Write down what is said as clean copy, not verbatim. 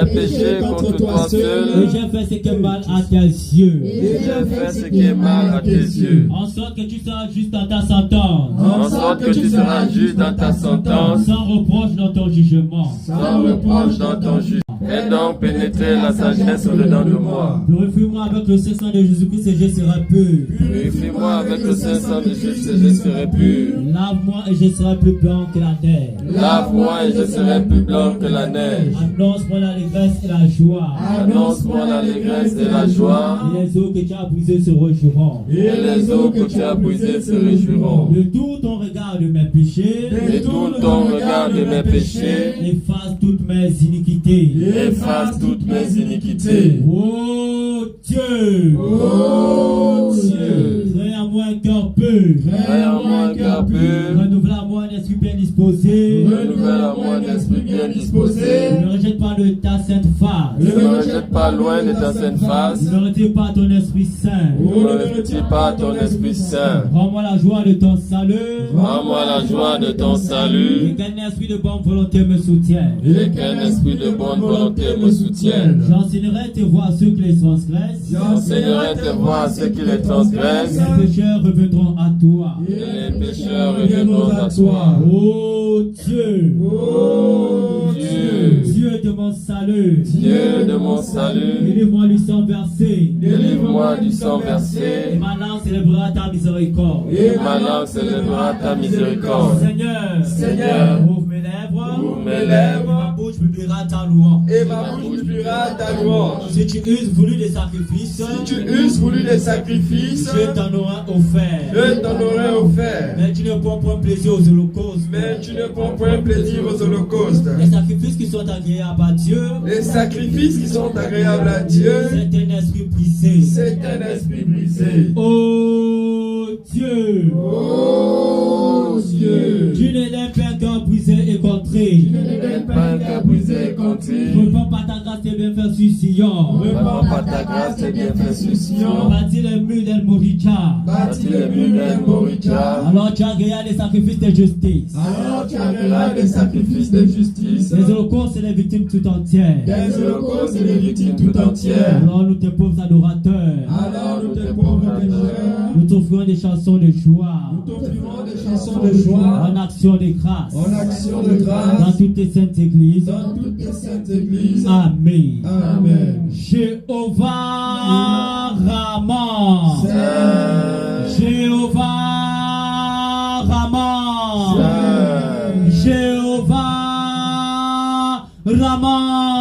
J'ai péché contre toi seul. Et j'ai fait ce qui est mal à tes yeux. Et j'ai fait ce qui est mal à tes yeux. En sorte que tu seras juste dans ta sentence. En sorte que tu seras juste dans ta sentence. Sans reproche dans ton jugement. Sans reproche dans ton jugement. Et donc pénétrer la sagesse au-dedans de moi. Purifie-moi avec le sang de Jésus-Christ et je serai pur. Purifie-moi avec le sang de Jésus et je serai pur. Lave-moi et je serai plus blanc que la neige. Lave-moi et je serai plus blanc que la neige. Annonce-moi l'allégresse et la joie. Annonce-moi l'allégresse et la joie. Et les eaux que tu as brisées se réjouiront. Et les eaux que tu as brisées se réjouiront. De tout ton regard de mes péchés. Et tout ton regard de mes péchés. Efface toutes mes iniquités. Efface toutes mes iniquités. Oh Dieu! Oh Dieu! Crée en moi un cœur pur. Crée en moi un cœur pur. Renouvelle en moi un esprit bien disposé. Renouvelle en moi un esprit bien disposé. Ne rejette pas de ta sainte face. Ne me rejette pas loin de ta sainte face. Ne retire pas ton Esprit Saint. Ne retire pas ton Esprit Saint. Rends-moi la joie de ton salut. Rends-moi la joie de ton Et salut. qu'un esprit de bonne volonté me soutienne. Et qu'un esprit de bonne volonté me soutienne. J'enseignerai tes voies à ceux qui les transgressent. J'enseignerai tes voies à ceux qui les transgressent. Les pécheurs reviendront à toi. Et les pécheurs reviendront à toi. Oh Dieu! Oh Dieu! Dieu de mon salut! Dieu de mon salut! Délivre-moi du sang versé! Délivre-moi du sang Et versé! ma langue célébrera ta miséricorde! Et ma langue célébrera ta miséricorde! Seigneur! Ouvre mes lèvres! Ouvre mes lèvres! Ma bouche publiera ta louange! Et ma bouche publiera ta louange! Si tu eusses voulu des sacrifices, Si tu eusses voulu des sacrifices, je t'en aurais offert! je t'en aurais offert. Mais tu ne prends point plaisir aux holocaustes! Mais tu ne prends point plaisir aux holocaustes. Les sacrifices qui sont agréables à Dieu, Les sacrifices qui sont agréables à Dieu, c'est un esprit brisé. c'est un esprit brisé. Oh Dieu! Oh Dieu! Tu ne l'aimes pas un cœur brisé et contré. Tu ne n'aimes pas un cœur brisé et contré. Réponds pas ta grâce et bienfaits sur Sion. Réponds pas ta grâce et bienfaits sur Sion. Bâtis les murs d'El Moricha. Bâtis les murs d'El Moricha. Alors tu agréas les sacrifices de justice. Alors tu agréeras les sacrifices de justice. Les holocaustes et les victimes tout entières. Les holocaustes et les victimes tout entières. Alors nous tes pauvres adorateurs. Alors nous tes pauvres pécheurs. Nous t'offrirons des chansons de joie. Nous t'offrirons des chansons de joie. En action de grâce. En action de grâce. Dans toutes tes saintes églises. Dans toutes les saintes églises. Amen. Amen. Jéhovah Rama. Jéhovah Rama. Jéhovah Rama.